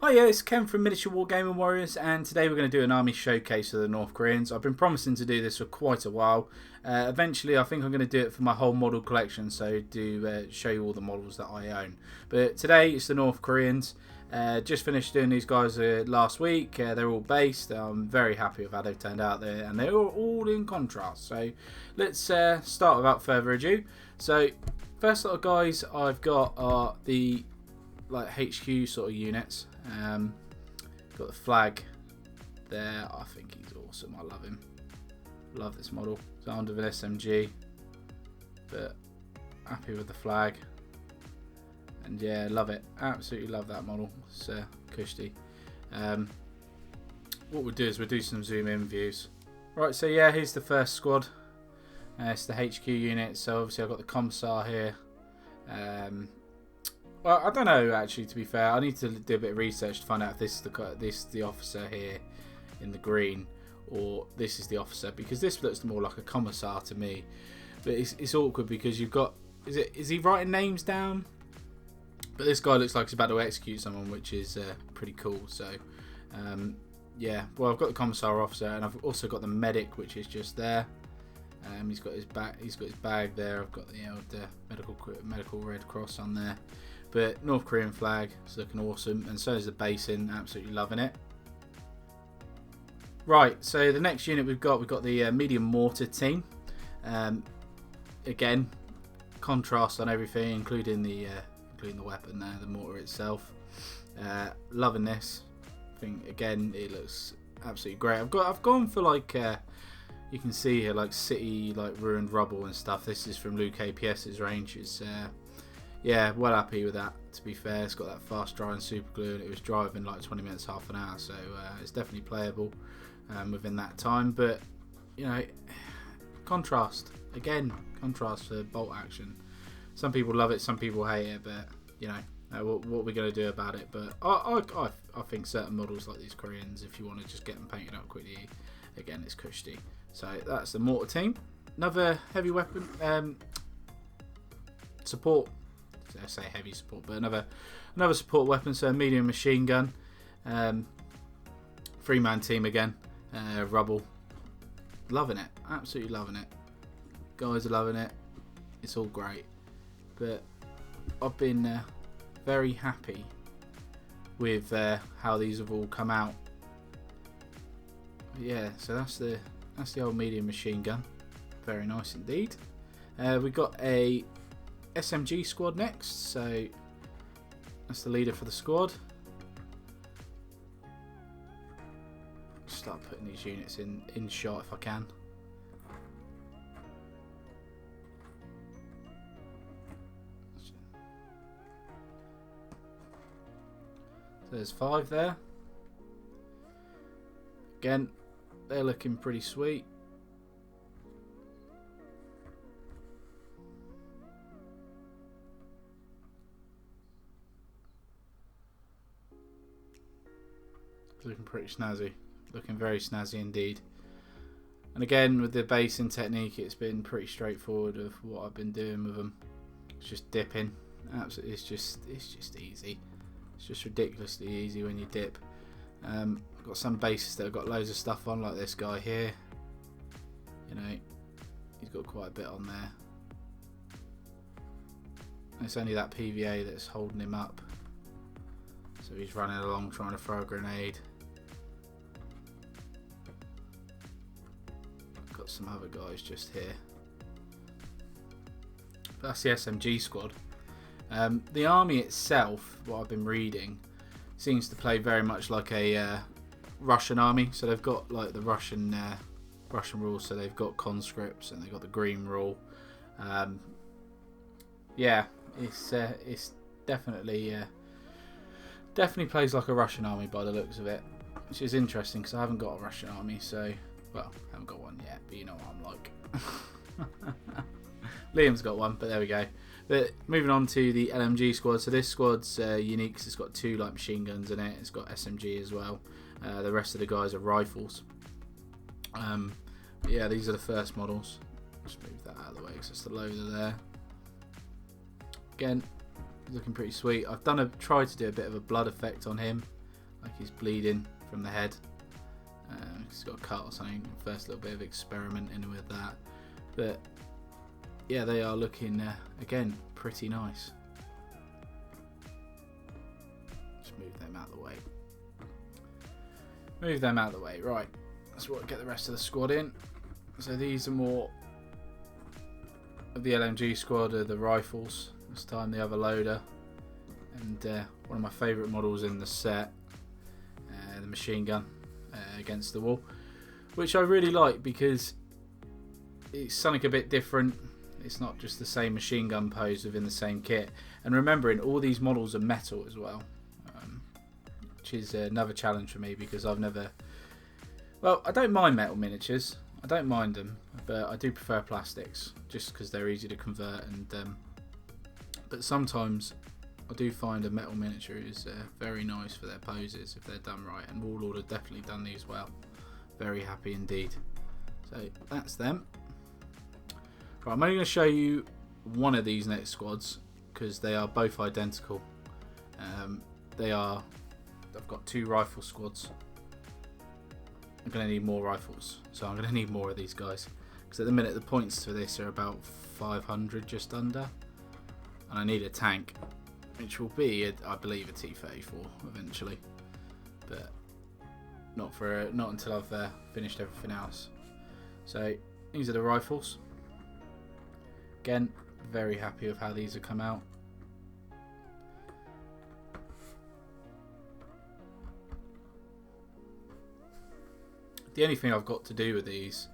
Hi, yeah, it's Ken from Miniature Wargaming Warriors, and today we're going to do an army showcase of the North Koreans. I've been promising to do this for quite a while. Eventually, I think I'm going to do it for my whole model collection, so show you all the models that I own. But today, it's the North Koreans. Just finished doing these guys last week. They're all based. I'm very happy with how they've turned out there, and they're all in contrast. So let's start without further ado. So first lot of guys I've got are the HQ sort of units. Got the flag there. I think he's awesome. I love him. Love this model. It's armed with an SMG, but happy with the flag. And yeah, love it. Absolutely love that model. It's cushy. What we'll do is we'll do some zoom in views. Right, so yeah, here's the first squad. It's the HQ unit. So obviously I've got the Commissar here. Well, I don't know actually. To be fair, I need to do a bit of research to find out if this is the officer here in the green, or this is the officer, because this looks more like a Commissar to me. But it's awkward because you've got is he writing names down? But this guy looks like he's about to execute someone, which is pretty cool. So yeah, well, I've got the Commissar officer, and I've also got the medic, which is just there. He's got his bag there. I've got the old medical Red Cross on there. But North Korean flag is looking awesome, and so is the basin. Absolutely loving it. Right, so the next unit we've got the medium mortar team. Again, contrast on everything, including the weapon there, the mortar itself. Loving this. I think again it looks absolutely great. I've gone for you can see here city ruined rubble and stuff. This is from Luke APS's range. It's yeah, well happy with that, to be fair. It's got that fast drying super glue, and it was driving like 20 minutes, half an hour, so it's definitely playable within that time. But you know, contrast for bolt action. Some people love it, some people hate it, but you know, what we're going to do about it. But I think certain models like these Koreans, if you want to just get them painted up quickly, again, it's cushy. So that's the mortar team. Another heavy weapon support. I say heavy support, but another support weapon. So a medium machine gun. 3-man team again. Rubble. Loving it. Absolutely loving it. Guys are loving it. It's all great. But I've been very happy with how these have all come out. Yeah, so that's the old medium machine gun. Very nice indeed. We've got a SMG squad next, so that's the leader for the squad. Start putting these units in shot if I can. So there's 5 there. Again, they're looking pretty sweet. Looking pretty snazzy. Looking very snazzy indeed. And again, with the basing technique, it's been pretty straightforward of what I've been doing with them. It's just dipping. Absolutely, it's just easy. It's just ridiculously easy when you dip. I've got some bases that have got loads of stuff on, like this guy here. You know, he's got quite a bit on there. And it's only that PVA that's holding him up. So he's running along trying to throw a grenade. Got some other guys just here. But that's the SMG squad. The army itself, what I've been reading, seems to play very much like a Russian army. So they've got like the Russian rules. So they've got conscripts and they've got the green rule. Yeah, it's definitely plays like a Russian army by the looks of it, which is interesting because I haven't got a Russian army. So, well, I haven't got one yet, but you know what I'm like. Liam's got one, but there we go. But moving on to the LMG squad. So this squad's unique because it's got 2 machine guns in it. It's got SMG as well. The rest of the guys are rifles. But yeah, these are the first models. Just move that out of the way because it's the loader there. Again, looking pretty sweet. I've tried to do a bit of a blood effect on him. like he's bleeding from the head. He's got a cut or something. First little bit of experimenting with that, but yeah, they are looking again pretty nice. Just move them out of the way. Move them out of the way. Right, let's get the rest of the squad in. So these are more of the LMG squad, the rifles. This time the other loader, and one of my favourite models in the set, the machine gun against the wall, which I really like because it's something a bit different. It's not just the same machine gun pose within the same kit. And remembering all these models are metal as well, which is another challenge for me because I've never... Well, I don't mind metal miniatures. I don't mind them, but I do prefer plastics just because they're easy to convert. And but sometimes I do find a metal miniature is very nice for their poses if they're done right. And Warlord have definitely done these well. Very happy indeed. So that's them. Right, I'm only going to show you one of these next squads because they are both identical. I've got 2 rifle squads. I'm going to need more rifles, so I'm going to need more of these guys because at the minute the points for this are about 500, just under, and I need a tank, which will be I believe a T-34 eventually, but not until I've finished everything else. So these are the rifles. Again, very happy with how these have come out. The only thing I've got to do with these,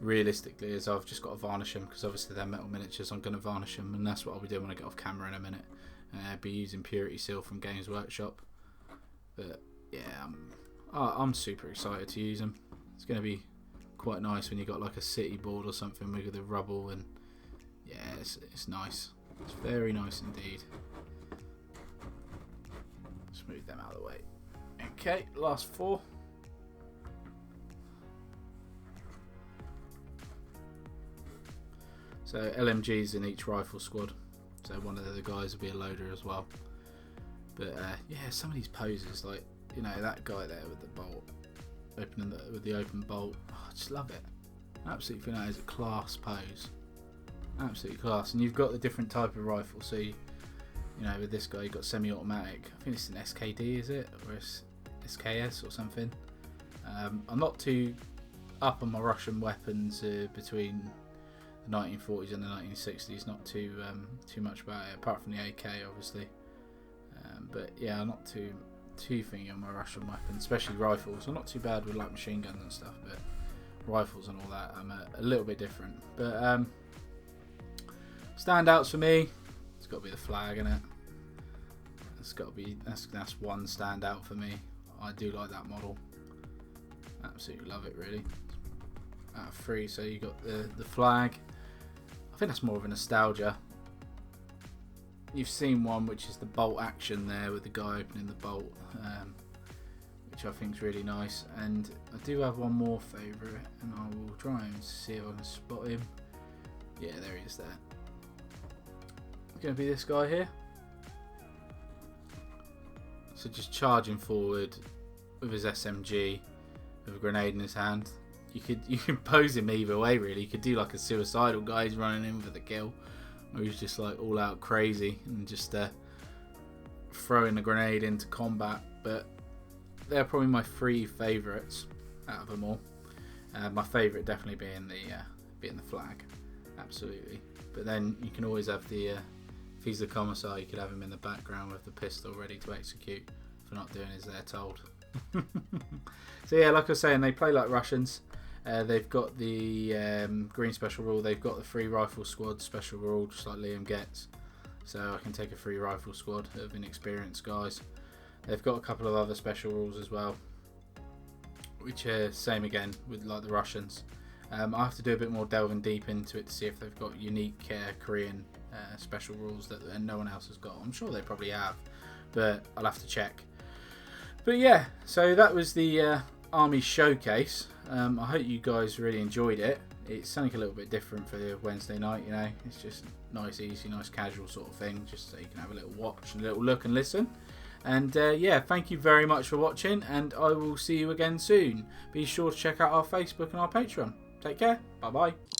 realistically, is I've just got to varnish them because obviously they're metal miniatures. I'm going to varnish them, and that's what I'll be doing when I get off camera in a minute. I'll be using Purity Seal from Games Workshop. But yeah, I'm super excited to use them. It's going to be quite nice when you've got like a city board or something with the rubble, and yeah, it's nice. It's very nice indeed. Smooth them out of the way. Okay, last 4. So LMGs in each rifle squad. So one of the guys will be a loader as well. But yeah, some of these poses, like, you know, that guy there with the bolt, with the open bolt, I just love it. Absolutely think that is a class pose. Absolutely class. And you've got the different type of rifle. So you know, with this guy you've got semi-automatic. I think it's an SKD, is it, or SKS or something. I'm not too up on my Russian weapons between the 1940s and the 1960s. Not too much about it, apart from the AK, obviously. But yeah, I'm not too thingy on my Russian weapons, especially rifles. I'm not too bad with like machine guns and stuff, but rifles and all that, I'm a little bit different. But standouts for me, it's got to be the flag, innit? It's got to be that's one standout for me. I do like that model. Absolutely love it, really. Out of 3, so you got the flag. I think that's more of a nostalgia. You've seen one which is the bolt action there with the guy opening the bolt, which I think is really nice. And I do have one more favourite, and I will try and see if I can spot him. Yeah, there he is there. It's going to be this guy here. So just charging forward with his SMG with a grenade in his hand. You can pose him either way, really. You could do like a suicidal guy who's running in for the kill, or he's just like all out crazy and just throwing a grenade into combat. But they're probably my 3 favourites out of them all. My favourite definitely being the flag, absolutely. But then you can always have the if he's the commissar, you could have him in the background with the pistol ready to execute for not doing as they're told. So yeah, like I was saying, they play like Russians. They've got the green special rule. They've got the 3 rifle squad special rule, just like Liam gets. So I can take a 3 rifle squad of inexperienced guys. They've got a couple of other special rules as well, which are same again with like the Russians. I have to do a bit more delving deep into it to see if they've got unique Korean special rules that no one else has got. I'm sure they probably have, but I'll have to check. But yeah, so that was the Army Showcase. I hope you guys really enjoyed it. It's something a little bit different for the Wednesday night, you know. It's just nice, easy, nice casual sort of thing, just so you can have a little watch and a little look and listen. And yeah, thank you very much for watching, and I will see you again soon. Be sure to check out our Facebook and our Patreon. Take care. Bye bye.